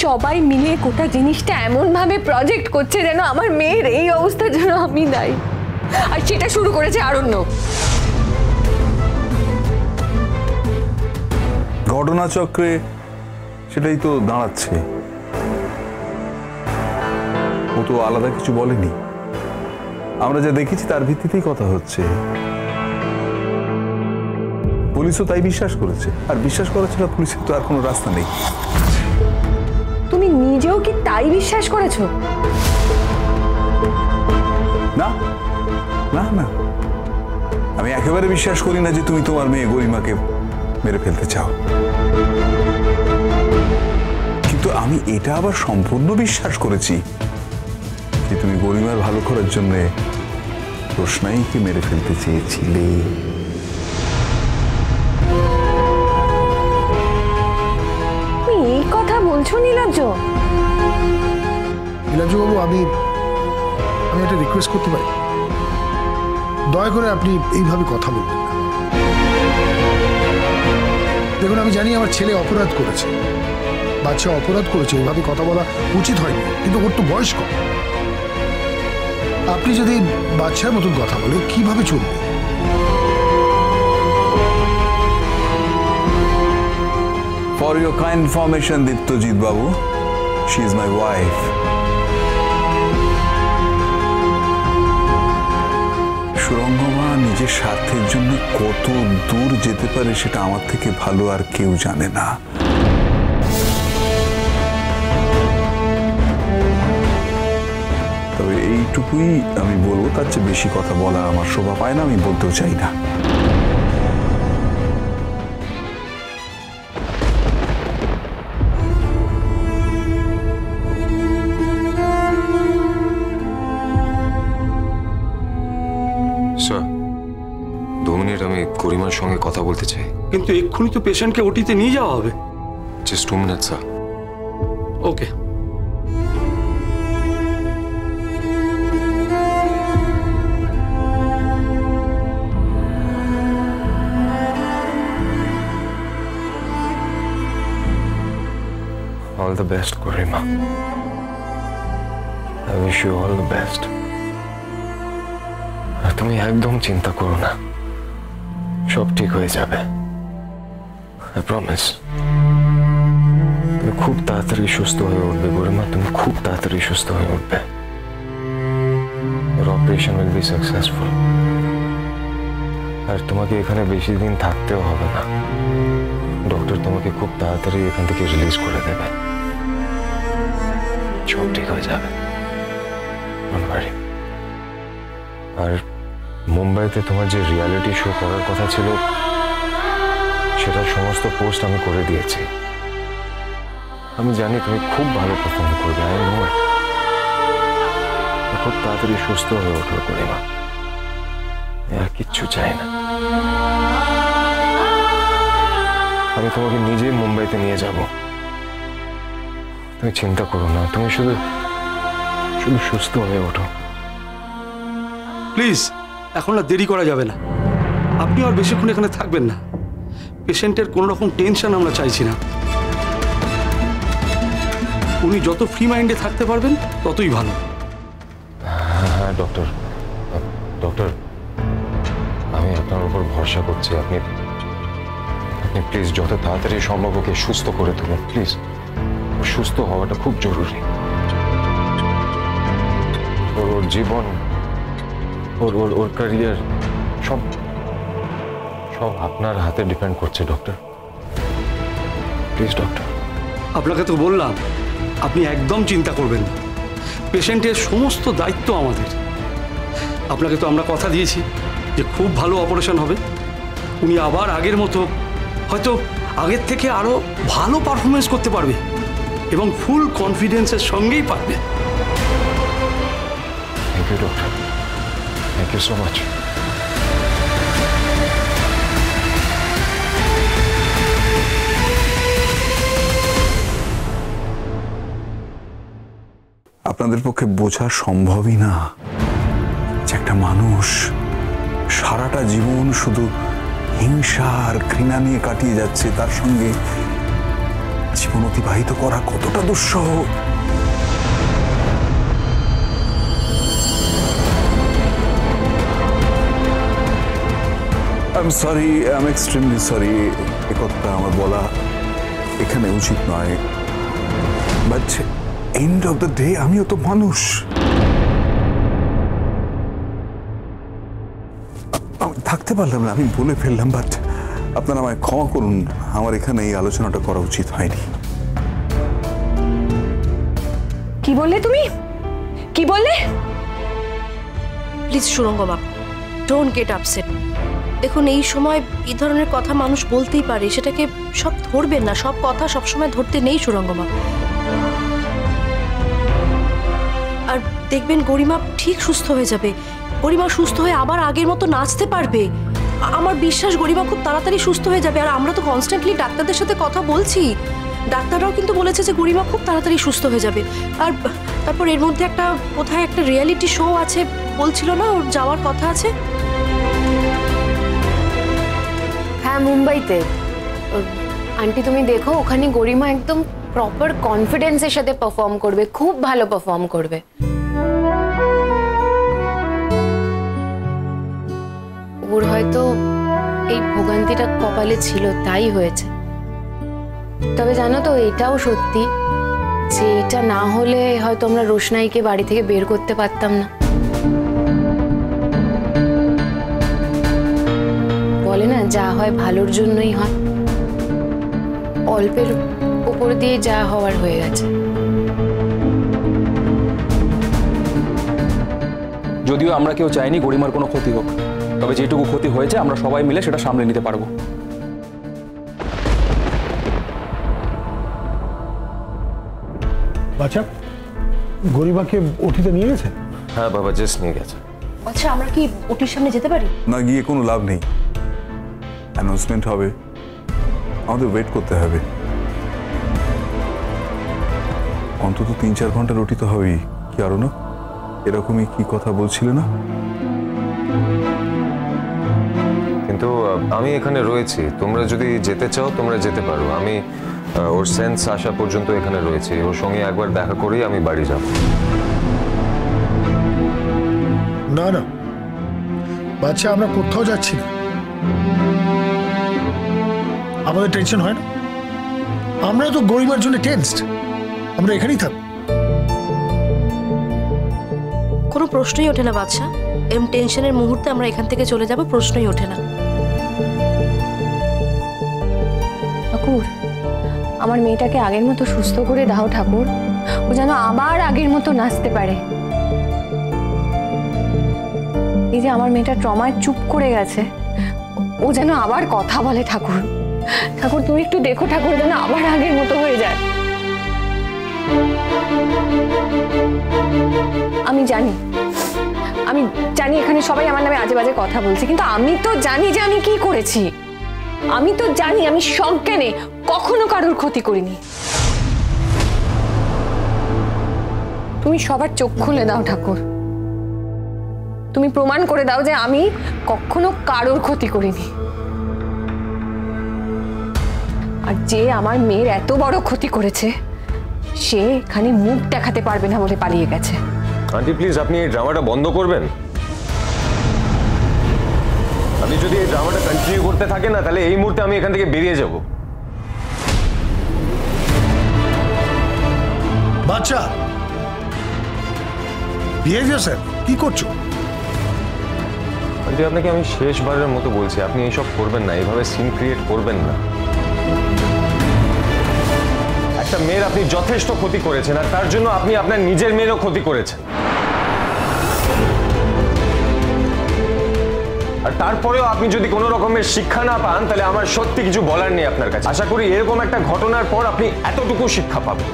সবাই মিলে গোটা জিনিসটা এমন ভাবে প্রজেক্ট করছে যেন আমার মেয়ের এই অবস্থার জন্য আমি দায়ী, আর সেটা শুরু করেছে আরণ্যক। ঘটনাচক্রে সেটাই তো দাঁড়াচ্ছে। ও তো আলাদা কিছু বলেনি, আমরা যা দেখেছি তার ভিত্তিতেই কথা হচ্ছে। পুলিশও তাই বিশ্বাস করেছে, আর বিশ্বাস করা ছাড়া পুলিশের তো আর কোনো রাস্তা নেই। তুমি নিজেও কি তাই বিশ্বাস করেছো? না না না, আমি একেবারে বিশ্বাস করি না যে তুমি তোমার মেয়ে গরিমাকে মেরে ফেলতে চাও, কিন্তু আমি এটা আবার সম্পূর্ণ বিশ্বাস করেছি যে তুমি গরিমার ভালো করার জন্য রোশনাইকে মেরে ফেলতে চেয়েছিলে। এই কথা বলছো নীলাজ্জ? নীলাজ্জ বাবু, আমি একটা রিকোয়েস্ট করতে পারি? দয়া করে আপনি এইভাবে কথা বলবেন না। দেখুন, আমি জানি আমার ছেলে অপরাধ করেছে, বাচ্চা অপরাধ করেছে, এইভাবে কথা বলা উচিত হয়নি, কিন্তু ওর তো বয়স কম। আপনি যদি বাচ্চার মতন কথা বলে কিভাবে চলবে? For your kind information, Diptojit Babu, she is my wife. Surangama নিজের স্বার্থের জন্য কত দূর যেতে পারে সেটা আমার থেকে ভালো আর কেউ জানে না। তবে এইটুকুই আমি বলবো, তার চেয়ে বেশি কথা বলার আমার শোভা পায় না, আমি বলতেও চাই না। স্যার, 2 মিনিট আমি গরিমার সঙ্গে কথা বলতে চাই। কিন্তু এক্ষুনি তো পেশেন্টকে ওটিতে নিয়ে যাওয়া হবে। Just 2 minute sir. Okay. All the best, Garima. I wish you all the best. আর তুমি একদম চিন্তা করো না, সব ঠিক হয়ে যাবে। I promise. তুমি খুব তাড়াতাড়ি সুস্থ হয়ে উঠবে গরিমা, তুমি খুব তাড়াতাড়ি সুস্থ হয়ে উঠবে। Your operation will be successful. আর তোমাকে এখানে বেশি দিন থাকতেও হবে না, ডক্টর তোমাকে খুব তাড়াতাড়ি এখান থেকে রিলিজ করে দেবে, সব ঠিক হয়ে যাবে। আর মুম্বাইতে তোমার যে রিয়ালিটি শো করার কথা ছিল সেটার সমস্ত পোস্ট আমি করে দিয়েছি। আমি জানি তুমি খুব ভালো পারফর্ম করবে, আই নো ইট। খুব তাড়াতাড়ি সুস্থ হয়ে ওঠো গরিমা, আর কিচ্ছু চাই না। আমি তোমাকে নিজেই মুম্বাইতে নিয়ে যাব, তুমি চিন্তা করো না, তুমি শুধু সুস্থ হয়ে ওঠো। প্লিজ, এখন আর দেরি করা যাবে না। আপনি আর বেশিক্ষণ এখানে থাকবেন না। পেশেন্টের কোনো রকম টেনশন আমরা চাইছি না। উনি যত ফ্রি মাইন্ডে থাকতে পারবেন ততই ভালো। হ্যাঁ ডক্টর, আমি আপনার উপর ভরসা করছি। আপনি প্লিজ যত তাড়াতাড়ি সম্ভব ওকে সুস্থ করে তুলুন, প্লিজ। সুস্থ হওয়াটা খুব জরুরি। ওর জীবন, ওর ক্যারিয়ার সব আপনার হাতে ডিপেন্ড করছে ডক্টর, প্লিজ ডক্টর। আপনাকে তো বললাম, আপনি একদম চিন্তা করবেন না। পেশেন্টের সমস্ত দায়িত্ব আমাদের। আপনাকে তো আমরা কথা দিয়েছি যে খুব ভালো অপারেশন হবে। উনি আবার আগের মতো, হয়তো আগের থেকে আরো ভালো পারফরমেন্স করতে পারবে এবং ফুল কনফিডেন্সের সঙ্গেই পারবে। Thank you doctor, thank you so much. আপনাদের পক্ষে বোঝা সম্ভবই না যে একটা মানুষ সারাটা জীবন শুধু হিংসা আর ঘৃণা নিয়ে কাটিয়ে যাচ্ছে, তার সঙ্গে জীবন অতিবাহিত করা কতটা দুঃসহ। I'm sorry, I'm extremely sorry. এ কথাটা আমার বলা এখানে উচিত নয়, but end of the day আমিও তো মানুষ। আমি থাকতে পারলাম না, আমি বলে ফেললাম, বাট আপনারা আমায় ক্ষমা করুন, আমার এখানে এই আলোচনাটা করা উচিত হয়নি। কি বললে তুমি? কি বললে? Please Surangama, don't get upset. দেখুন, এই সময় এই ধরনের কথা মানুষ বলতেই পারে, সেটাকে সব ধরবেন না, সব কথা সবসময় ধরতে নেই সুরঙ্গমা। আর দেখবেন গরিমা ঠিক সুস্থ হয়ে যাবে, গরিমা সুস্থ হয়ে আবার আগের মতো নাচতে পারবে। আমার বিশ্বাস গরিমা খুব তাড়াতাড়ি সুস্থ হয়ে যাবে। আর আমরা তো কনস্ট্যান্টলি ডাক্তারদের সাথে কথা বলছি, ডাক্তাররাও কিন্তু বলেছে যে গরিমা খুব তাড়াতাড়ি সুস্থ হয়ে যাবে। আর তারপর এর মধ্যে একটা কোথায় একটা রিয়েলিটি শো আছে বলছিল না, ওর যাওয়ার কথা আছে। হ্যাঁ, মুম্বাইতে। আন্টি তুমি দেখো, ওখানে গরিমা একদম প্রপার কনফিডেন্সের সাথে পারফর্ম করবে, খুব ভালো পারফর্ম করবে। ওর হয়তো এই ভোগান্তিটা কপালে ছিল, তাই হয়েছে। তবে জানো তো, এটাও সত্যি যে এটা না হলে হয়তো আমরা রোশনাইকে বাড়ি থেকে বের করতে পারতাম না। বলে না, যা হয় ভালোর জন্যই হয়। অল্পের উপর দিয়ে যা হওয়ার হয়ে গেছে। যদিও আমরা কেউ চাইনি গরিমার কোনো ক্ষতি হোক, তবে যেটুকু ক্ষতি হয়েছে আমরা সবাই মিলে সেটা সামলে নিতে পারবো। বাচ্চা, গরিমাকে ওটিতে নিয়ে গেছে? হ্যাঁ বাবা, জাস্ট নিয়ে গেছে। আচ্ছা, আমরা কি ওটির সামনে যেতে পারি? না গিয়ে কোনো লাভ নেই, অ্যানাউন্সমেন্ট হবে, আমাদের ওয়েট করতে হবে। অন্তত 3-4 ঘন্টা রুটি তো হবেই, কি আরো না? এরকমই কি কথা বলছিলে না? কিন্তু আমি এখানে রয়েছি, তোমরা যদি যেতে চাও তোমরা যেতে পারো। আমি ওর সেন্স আসা পর্যন্ত এখানে রয়েছি, ওর সঙ্গে একবার দেখা করেই আমি বাড়ি যাব। না না বাচ্চা, আমরা কোথাও যাচ্ছি না। আমাদের টেনশন হয় না? আমরা তো গরিমার জন্য টেনসড, আমরা এখানেই থাকবো। কোনো প্রশ্নই ওঠে না বাদশা, এরকম টেনশনের মুহূর্তে আমরা এখান থেকে চলে যাব, প্রশ্নই ওঠে না। ঠাকুর, আমার মেয়েটাকে আগের মতো সুস্থ করে দাও ঠাকুর, ও যেন আবার আগের মতো নাচতে পারে। এই যে আমার মেয়েটা ট্রমায় চুপ করে গেছে, ও যেন আবার কথা বলে। ঠাকুর ঠাকুর, তুমি একটু দেখো ঠাকুর, যেন আবার আগের মতো হয়ে যায়। আমি জানি এখানে সবাই আমার নামে আজে বাজে কথা বলছে, কিন্তু আমি তো জানি যে আমি কি করেছি। আমি তো জানি আমি সজ্ঞানে কখনো কারোর ক্ষতি করিনি। তুমি সবার চোখ খুলে দাও ঠাকুর, তুমি প্রমাণ করে দাও যে আমি কখনো কারোর ক্ষতি করিনি। আর যে আমার মেয়ের এত বড় ক্ষতি করেছে, সে এখানে মুখ দেখাতে পারবে না বলে পালিয়ে গেছে। আন্টি প্লিজ, আপনি এই ড্রামাটা বন্ধ করবেন। আপনি যদি এই ড্রামাটা কন্টিনিউ করতে থাকেন না, তাহলে এই মুহূর্তে আমি এখান থেকে বেরিয়ে যাব। বাচ্চা, বিহেভিয়ার স্যার, কি করছো? আন্টি, আপনাকে আমি শেষবারের মতো বলছি, আপনি এইসব করবেন না, এইভাবে সিন ক্রিয়েট করবেন না। একটা মেয়ের আপনি যথেষ্ট ক্ষতি করেছেন, আর তার জন্য আপনি আপনার নিজের মেয়েরও ক্ষতি করেছেন। আর তারপরেও আপনি যদি কোনো রকমের শিক্ষা না পান, তাহলে আমার সত্যি কিছু বলার নেই আপনার কাছে। আশা করি এরকম একটা ঘটনার পর আপনি এতটুকু শিক্ষা পাবেন।